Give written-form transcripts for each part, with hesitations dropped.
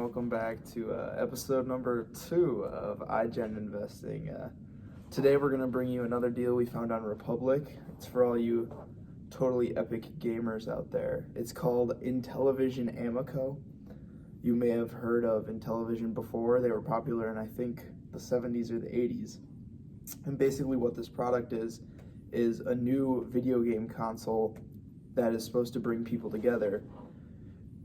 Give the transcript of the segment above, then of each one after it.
welcome back to episode number 2 of iGen Investing. Today we're going to bring you another deal we found on Republic. It's for all you totally epic gamers out there. It's called Intellivision Amico. You may have heard of Intellivision before. They were popular in, I think, the 70s or the 80s. And basically what this product is a new video game console that is supposed to bring people together.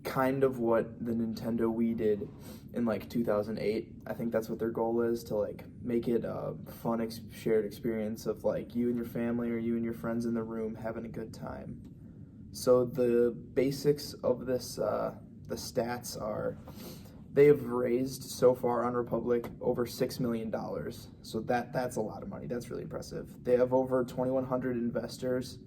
Kind of what the Nintendo Wii did in like 2008. I think that's what their goal is, to like make it a fun shared experience of like you and your family or you and your friends in the room having a good time. So the basics of this, the stats are, they have raised so far on Republic over $6 million. So that's a lot of money. That's really impressive. They have over 2,100 investors.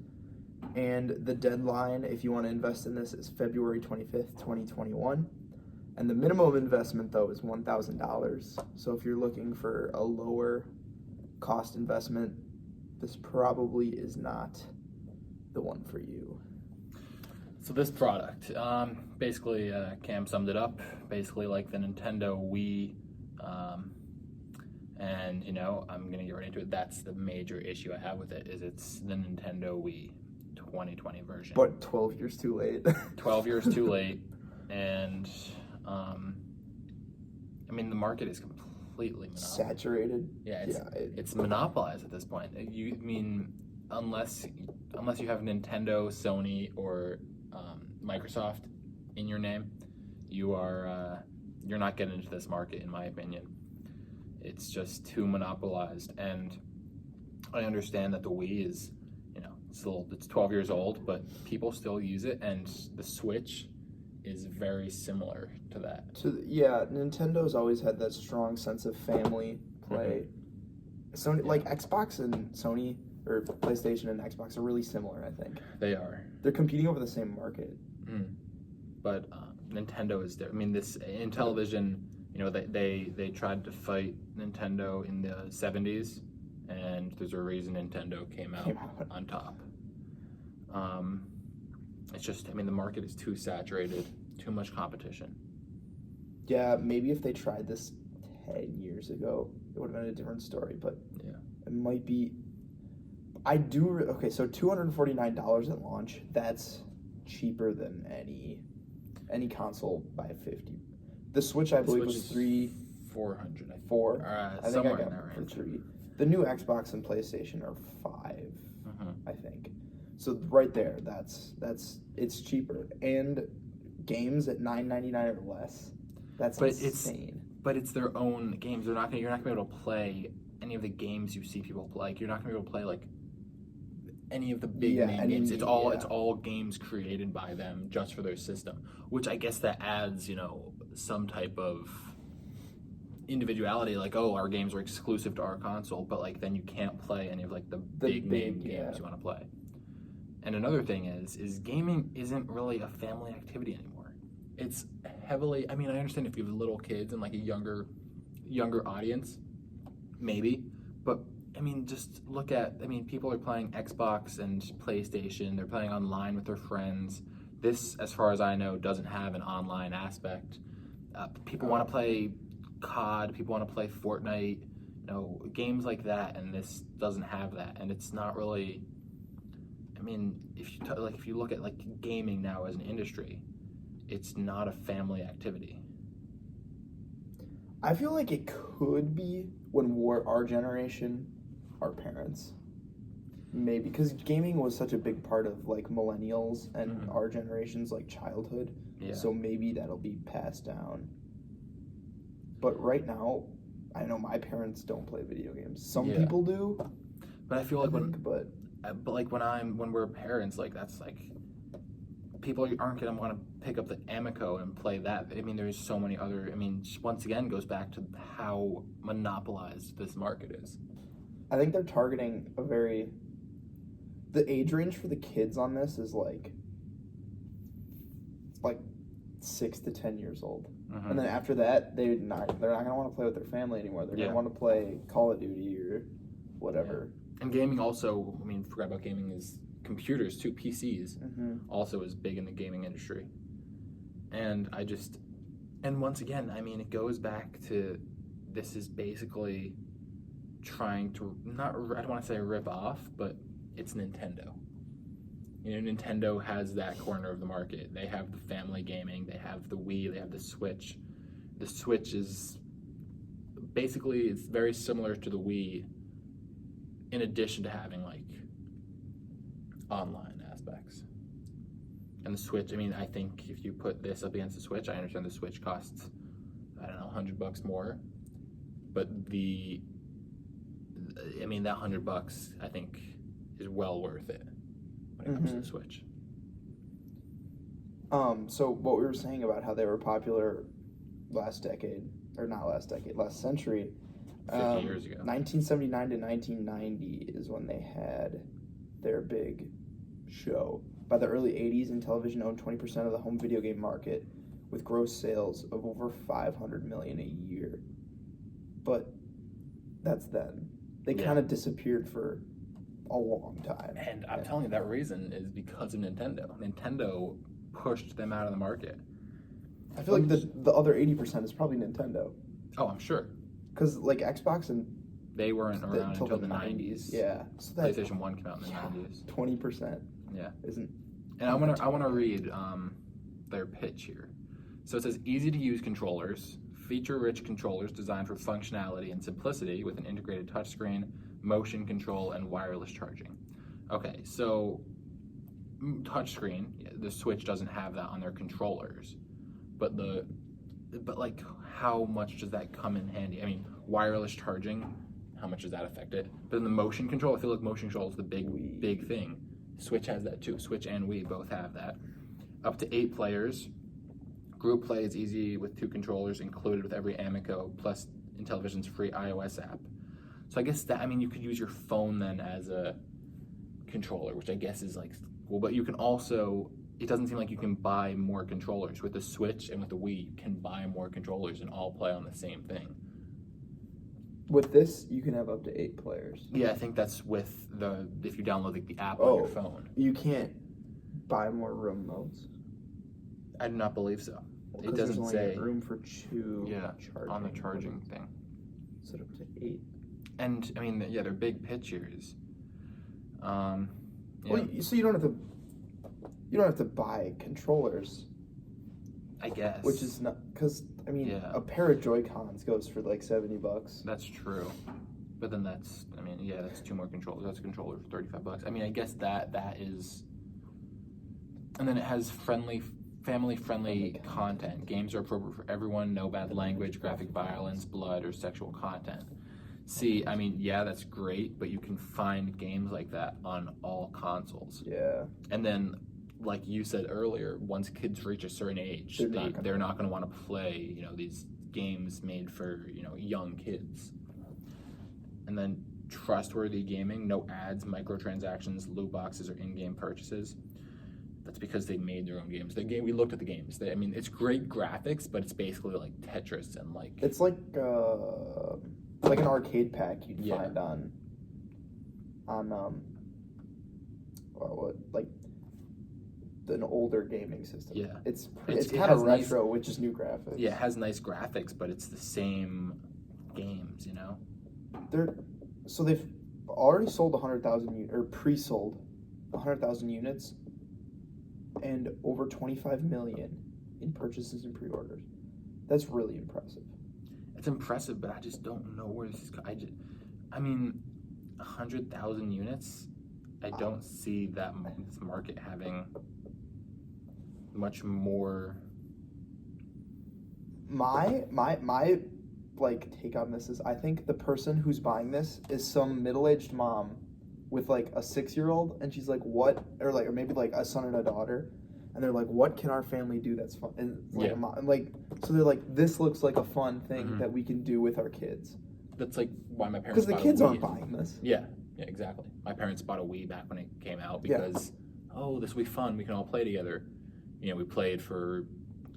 And the deadline, if you want to invest in this, is February 25th, 2021. And the minimum investment, though, is $1,000. So if you're looking for a lower cost investment, this probably is not the one for you. So this product, basically, Cam summed it up, basically like the Nintendo Wii. And, you know, I'm going to get right into it. That's the major issue I have with it, is it's the Nintendo Wii 2020 version. But 12 years too late. 12 years too late. And, I mean, the market is completely monopolized. Saturated. Yeah, it's monopolized at this point. Unless you have Nintendo, Sony, or Microsoft in your name, you're not getting into this market, in my opinion. It's just too monopolized. And I understand that the Wii is, it's 12 years old, but people still use it, and the Switch is very similar to that. Yeah, Nintendo's always had that strong sense of family play. Sony, like Xbox and Sony, or PlayStation and Xbox are really similar, I think. They are. They're competing over the same market. But Nintendo is there. I mean, this Intellivision, they tried to fight Nintendo in the 70s, and there's a reason Nintendo came out on top. It's just, the market is too saturated, too much competition. Yeah, maybe if they tried this 10 years ago, it would have been a different story, but yeah, it might be. So $249 at launch, that's cheaper than any console by 50. The Switch, I believe, was $400. I think I got it for $3. The new Xbox and PlayStation are $5, I think. So right there, it's cheaper, and games at $9.99 or less. That's insane. But it's their own games. You're not gonna be able to play any of the games you see people play. Like, you're not gonna be able to play like any of the big name games. It's all games created by them just for their system, which I guess that adds some type of individuality, like, our games are exclusive to our console, but like then you can't play any of like the big name games you want to play. And another thing is gaming isn't really a family activity anymore. It's heavily, I understand if you have little kids and like a younger audience, maybe, but just look at, people are playing Xbox and PlayStation, they're playing online with their friends. This, as far as I know, doesn't have an online aspect. People want to play COD, people want to play Fortnite, games like that, and this doesn't have that. And it's not really, if you look at like gaming now as an industry, it's not a family activity. I feel like it could be when our generation, our parents, maybe, because gaming was such a big part of like millennials and our generation's like childhood. Yeah. So maybe that'll be passed down. But right now, I know my parents don't play video games. Some people do. But I feel like when we're parents, like that's like, people aren't gonna want to pick up the Amico and play that. There's so many other. Once again, goes back to how monopolized this market is. I think they're targeting the age range for the kids on this is like 6 to 10 years old. And then after that, they're not gonna want to play with their family anymore. They're gonna want to play Call of Duty or whatever. Yeah. And gaming also, forgot about gaming, is computers too. PCs also is big in the gaming industry. And And once again, I mean, it goes back to this is basically trying to I don't want to say rip off, but it's Nintendo. You know, Nintendo has that corner of the market. They have the family gaming, they have the Wii, they have the Switch. The Switch is basically, it's very similar to the Wii in addition to having like online aspects. And the Switch, I mean, I think if you put this up against the Switch, I understand the Switch costs, I don't know, $100 more. But that $100, I think, is well worth it when it comes to the Switch. So what we were saying about how they were popular last century. 50 years ago. 1979 to 1990 is when they had their big show. By the early 80s, Intellivision owned 20% of the home video game market with gross sales of over $500 million a year. But that's then. They kind of disappeared for a long time. And I'm telling you, that reason is because of Nintendo. Nintendo pushed them out of the market. I feel like the other 80% is probably Nintendo. Oh, I'm sure. Because like Xbox and they weren't around until the 90s. Yeah. So PlayStation 1 came out in the 90s. 20%. Yeah. Isn't. And I want to read their pitch here. So it says, easy to use controllers, feature-rich controllers designed for functionality and simplicity with an integrated touchscreen, motion control, and wireless charging. Okay, so touchscreen, the Switch doesn't have that on their controllers, but like, how much does that come in handy? I mean, wireless charging, how much does that affect it? But in the motion control, I feel like motion control is the big thing. Switch has that too. Switch and Wii both have that. Up to 8 players. Group play is easy with 2 controllers included with every Amico, plus Intellivision's free iOS app. So I guess that, I mean, you could use your phone then as a controller, which I guess is like cool, but you can also, it doesn't seem like you can buy more controllers. With the Switch and with the Wii, you can buy more controllers and all play on the same thing. With this, you can have up to 8 players. Yeah, I think that's with if you download the app on your phone. You can't buy more room modes? I do not believe so. Well, it doesn't there's say only room for 2 charging on the charging thing. Set up to 8. And I mean, they're big pictures. Well, so you don't have to buy controllers. I guess. Which is not, because I mean, a pair of Joy-Cons goes for like $70. That's true, but then that's 2 more controllers. That's a controller for $35. I mean, I guess that is, and then it has family-friendly content. Games are appropriate for everyone. No bad language, graphic violence, blood, or sexual content. See, I mean, that's great, but you can find games like that on all consoles. Yeah. And then, like you said earlier, once kids reach a certain age, they're not going to want to play, these games made for, young kids. And then trustworthy gaming, no ads, microtransactions, loot boxes, or in-game purchases. That's because they made their own games. We looked at the games. It's great graphics, but it's basically like Tetris and like... It's like an arcade pack you'd find on an older gaming system. Yeah. It's kind of retro with just new graphics. Yeah, it has nice graphics, but it's the same games, They've already sold 100,000 or pre-sold 100,000 units and over 25 million in purchases and pre-orders. That's really impressive. It's impressive, but I just don't know where this is going. 100,000 units, I don't see this market having much more. My take on this is, I think the person who's buying this is some middle-aged mom with like a 6-year-old, and she's like, what, or maybe like a son and a daughter, and they're like, what can our family do that's fun? And like a mom, and so they're like, this looks like a fun thing that we can do with our kids. That's like why my parents. Because the kids aren't buying this. Yeah, exactly. My parents bought a Wii back when it came out because this will be fun. We can all play together. We played for.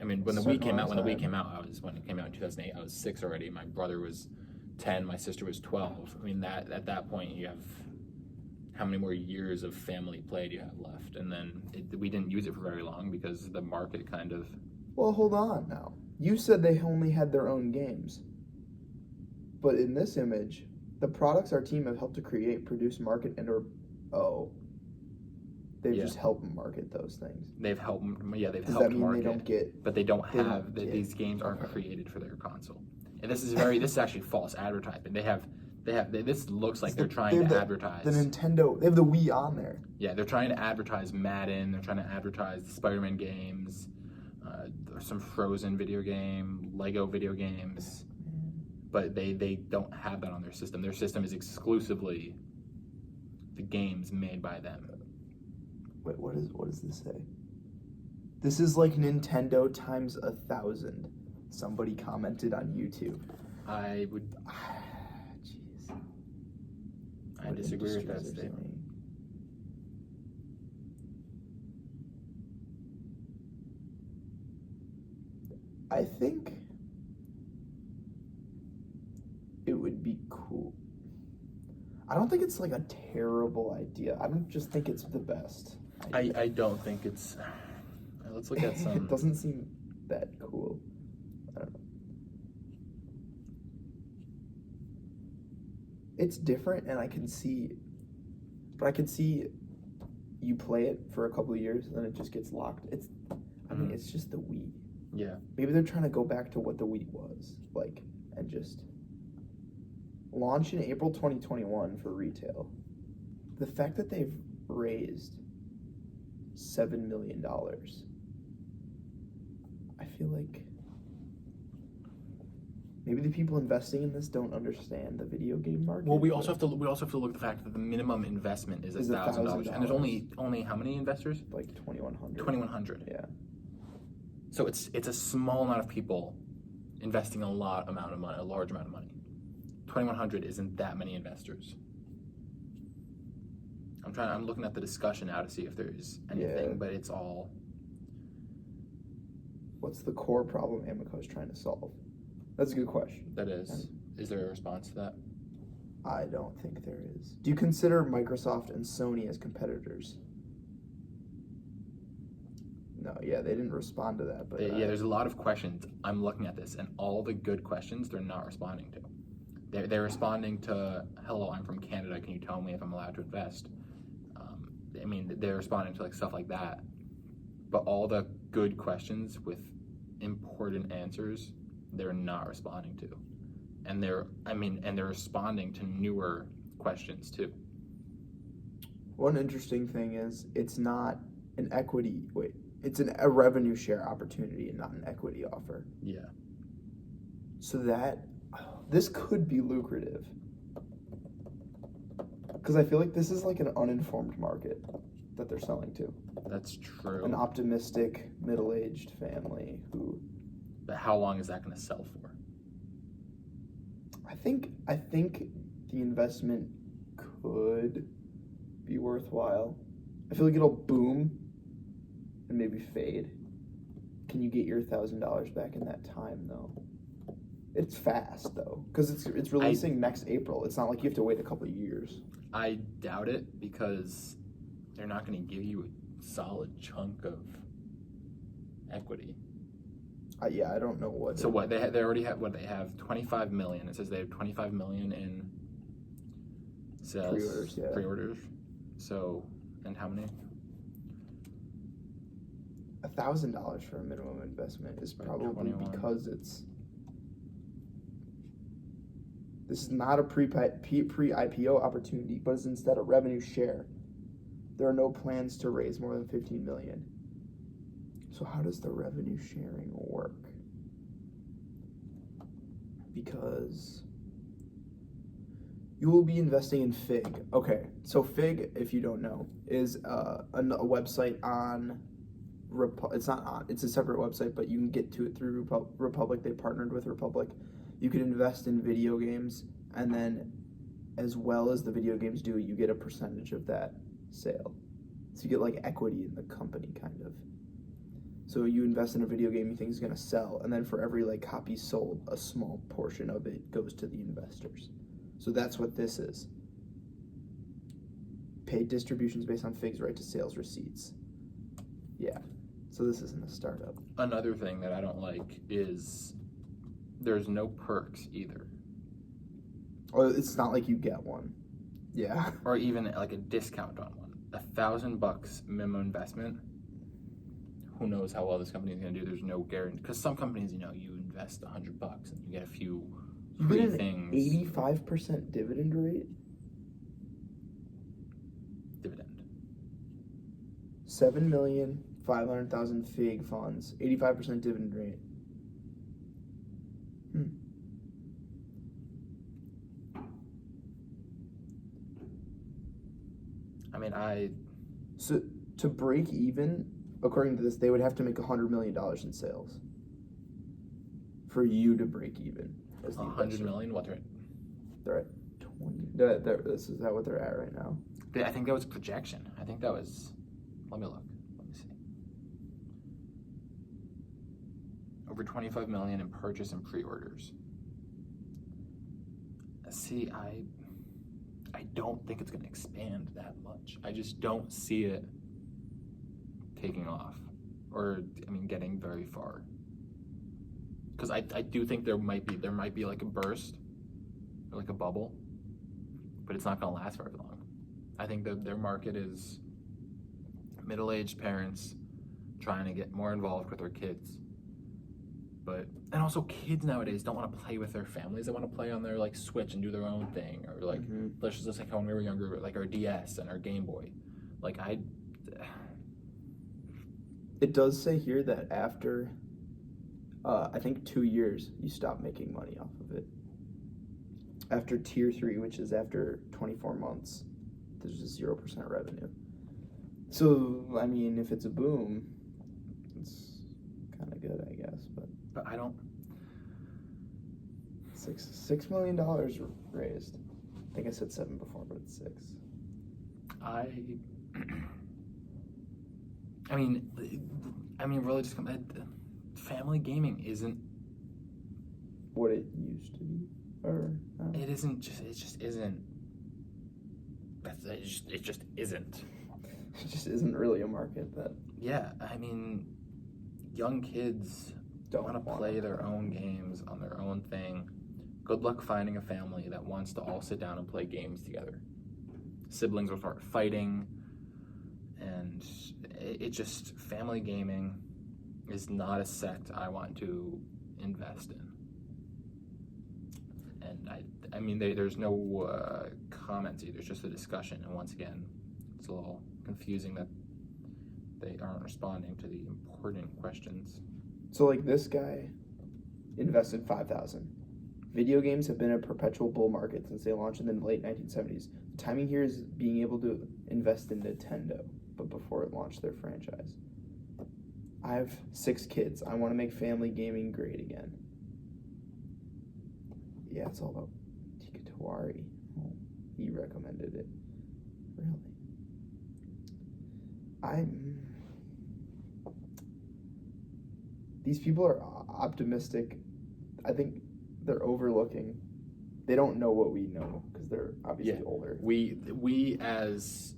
When the Wii came out, when it came out in 2008, I was 6 already. My brother was 10. My sister was 12. At that point, you have how many more years of family play do you have left? And then we didn't use it for very long because the market kind of... Well, hold on now. You said they only had their own games. But in this image, the products our team have helped to create, produce, market, they've just helped market those things. They've helped, they've Does helped that mean market, they don't get? but they don't have these games aren't created for their console. And this is actually false advertisement. This looks like they're trying to advertise the Nintendo. They have the Wii on there. Yeah, they're trying to advertise Madden. They're trying to advertise the Spider-Man games. There's some Frozen video game, Lego video games, but they don't have that on their system. Their system is exclusively the games made by them. Wait, what does this say? This is like Nintendo times 1,000. Somebody commented on YouTube. I would. Jeez. I disagree with that statement. I think it would be cool. I don't think it's like a terrible idea. I don't just think it's the best idea. I don't think it's. Let's look at some. It doesn't seem that cool. I don't know. It's different, and I can see you play it for a couple of years, and then it just gets locked. I mean, it's just the Wii. Yeah. Maybe they're trying to go back to what the Wii was like, and just launch in April 2021 for retail. The fact that they've raised $7 million, I feel like maybe the people investing in this don't understand the video game market. Well, we also have to look at the fact that the minimum investment is $1,000, and there's only how many investors? Like 2,100. 2,100. Yeah. So it's a small amount of people investing a large amount of money. 2,100 isn't that many investors. I'm looking at the discussion now to see if there's anything, but it's all. What's the core problem Amico is trying to solve? That's a good question. That is. Is there a response to that? I don't think there is. Do you consider Microsoft and Sony as competitors? No, they didn't respond to that. But there's a lot of questions. I'm looking at this, and all the good questions they're not responding to. They're responding to, hello, I'm from Canada, can you tell me if I'm allowed to invest? They're responding to like stuff like that. But all the good questions with important answers, they're not responding to. And they're responding to newer questions too. One interesting thing is it's not an it's a revenue share opportunity and not an equity offer. Yeah. So this could be lucrative. Because I feel like this is like an uninformed market that they're selling to. That's true. An optimistic, middle-aged family who... But how long is that going to sell for? I think the investment could be worthwhile. I feel like it'll boom and maybe fade. Can you get your $1,000 back in that time, though? It's fast, though, because it's releasing next April. It's not like you have to wait a couple of years. I doubt it, because they're not going to give you a solid chunk of equity. I don't know what. So what they already have? What they have? 25 million. It says they have 25 million in sales pre-orders. Yeah. Pre-orders. So, and how many? $1,000 for a minimum investment is probably 21. Because this is not a pre-IPO opportunity, but is instead a revenue share. There are no plans to raise more than $15 million. So how does the revenue sharing work? Because you will be investing in Fig. Okay, so Fig, if you don't know, is a website on. It's a separate website, but you can get to it through Republic. They partnered with Republic. You can invest in video games, and then, as well as the video games do, you get a percentage of that sale. So you get like equity in the company, kind of. So you invest in a video game you think is going to sell, and then for every like copy sold, a small portion of it goes to the investors. So that's what this is. Paid distributions based on Fig's right to sales receipts. Yeah. So this isn't a startup. Another thing that I don't like is there's no perks either. Oh, it's not like you get one. Yeah. Or even like a discount on one. $1,000 minimum investment. Who knows how well this company is going to do? There's no guarantee. Because some companies, you invest $100 and you get a few free things. 85% dividend rate? Dividend. 7,500,000 FIG funds. 85% dividend rate. So to break even, according to this, they would have to make $100 million in sales for you to break even. $100 million? What they're at 20. Is that what they're at right now? I think that was projection. I think that was. Let me look. Let me see. Over 25 million in purchase and pre-orders. See, I don't think it's going to expand that much. I just don't see it taking off, or getting very far. Because I do think there might be like a burst, or like a bubble, but it's not going to last very long. I think that their market is middle-aged parents trying to get more involved with their kids. And also kids nowadays don't want to play with their families. They want to play on their like Switch and do their own thing, or like let's just like how when we were younger, like our DS and our Game Boy. It does say here that after I think 2 years you stop making money off of it. After tier 3, which is after 24 months, there's just 0% revenue. So if it's a boom, it's kind of good, I guess. But I don't. $6 million raised. I think I said 7 before, but it's 6. Really, just family gaming isn't what it used to be, or it isn't. It just isn't. It just isn't. It just isn't really a market that. Yeah, young kids don't want to play their own games on their own thing. Good luck finding a family that wants to all sit down and play games together. Siblings will start fighting, and it just, family gaming is not a sect I want to invest in. And there's no comments either. It's just a discussion, and once again, it's a little confusing that they aren't responding to the important questions. So like this guy invested $5,000. Video games have been a perpetual bull market since they launched in the late 1970s. The timing here is being able to invest in Nintendo, but before it launched their franchise. I have 6 kids. I want to make family gaming great again. Yeah, it's all about Tikatawari. Oh, he recommended it. Really? These people are optimistic. I think they're overlooking. They don't know what we know because they're obviously older. We as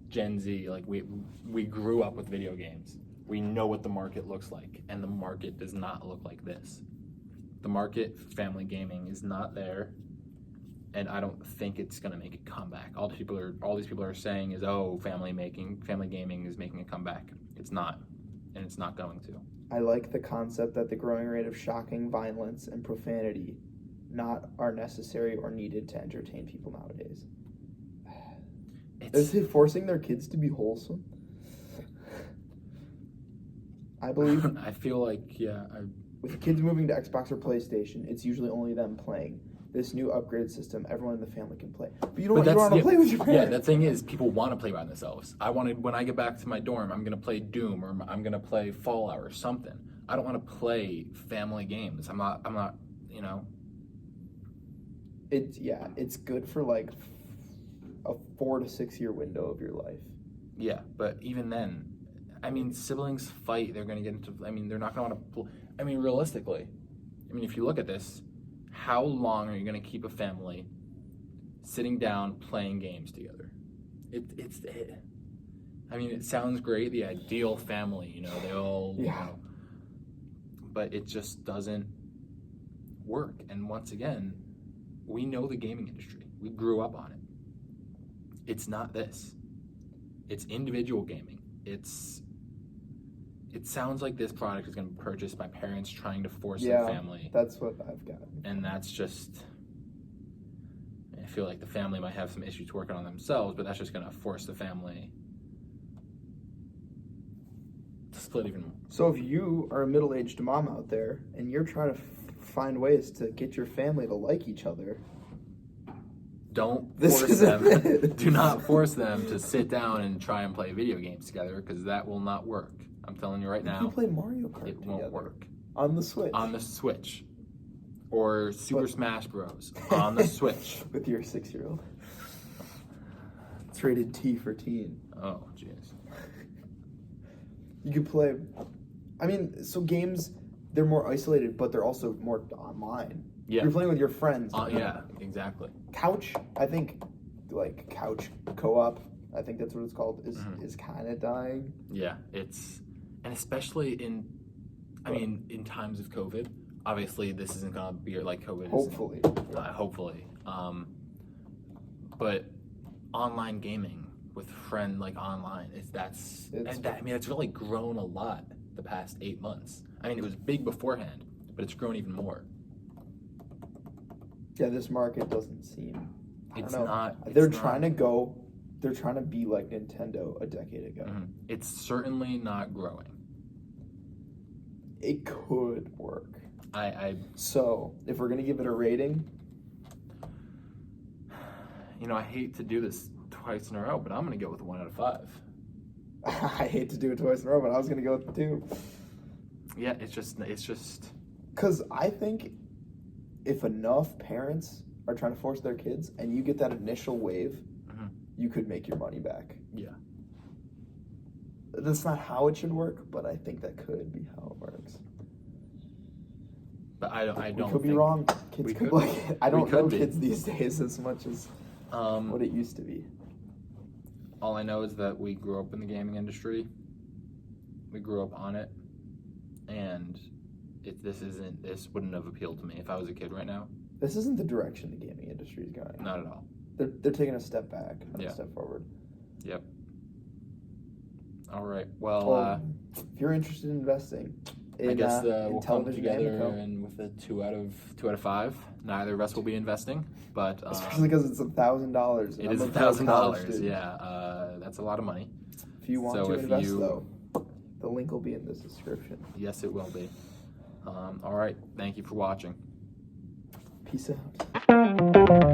Gen Z, like we grew up with video games. We know what the market looks like, and the market does not look like this. The market for family gaming is not there, and I don't think it's gonna make a comeback. All these people are saying is, family gaming is making a comeback. It's not, and it's not going to. I like the concept that the growing rate of shocking violence and profanity are necessary or needed to entertain people nowadays. Is they forcing their kids to be wholesome? I believe. I feel like, with kids moving to Xbox or PlayStation, it's usually only them playing. This new upgrade system, everyone in the family can play. But you don't want to play with your parents. Yeah, the thing is, people want to play by themselves. When I get back to my dorm, I'm going to play Doom, or I'm going to play Fallout or something. I don't want to play family games. I'm not, It's good for like a 4 to 6 year window of your life. Yeah, but even then, siblings fight. They're going to get into, they're not going to want to play. Realistically, if you look at this, how long are you going to keep a family sitting down playing games together? I mean, it sounds great, the ideal family, you know, they all, you know, but it just doesn't work. And once again, we know the gaming industry. We grew up on it. It's not this. It's individual gaming. It sounds like this product is going to be purchased by parents trying to force their family. That's what I've got. And that's just, I feel like the family might have some issues working on themselves, but that's just going to force the family to split even more. So if you are a middle-aged mom out there and you're trying to find ways to get your family to like each other, don't force them. Do not force them to sit down and try and play video games together, because that will not work. I'm telling you right now. You play Mario Kart it won't work. On the Switch. On the Switch. Or Super Smash Bros. On the Switch. With your 6-year-old. It's rated T for teen. Oh, jeez. You could play, I mean, so games, they're more isolated, but they're also more online. Yeah. You're playing with your friends. Yeah, exactly. Couch, I think, like couch co-op, I think that's what it's called, is kind of dying. Yeah, and especially in times of COVID, obviously this isn't going to be like COVID. Hopefully. Hopefully. But online gaming with friend, like online, it's really grown a lot the past 8 months. I mean, it was big beforehand, but it's grown even more. Yeah, this market doesn't seem. It's not. They're trying to be like Nintendo a decade ago. Mm-hmm. It's certainly not growing. It could work. So, if we're gonna give it a rating, I hate to do this twice in a row, but I'm gonna go with 1 out of 5. I hate to do it twice in a row, but I was gonna go with 2. Yeah, it's just. Because I think if enough parents are trying to force their kids, and you get that initial wave, you could make your money back. Yeah. That's not how it should work, but I think that could be how it works. But I don't. We could be wrong. Kids could like it. I don't know kids these days as much as what it used to be. All I know is that we grew up in the gaming industry. We grew up on it, and this wouldn't have appealed to me if I was a kid right now. This isn't the direction the gaming industry is going. Not at all. They're taking a step back, not a step forward. Yep. All right. Well, if you're interested in investing, I guess we'll come Intellivision together Amico. and with a 2 out of 5. Neither of us will be investing, but especially because it's $1,000. It is $1,000. Yeah, that's a lot of money. If you want to invest, though, the link will be in the description. Yes, it will be. All right. Thank you for watching. Peace out.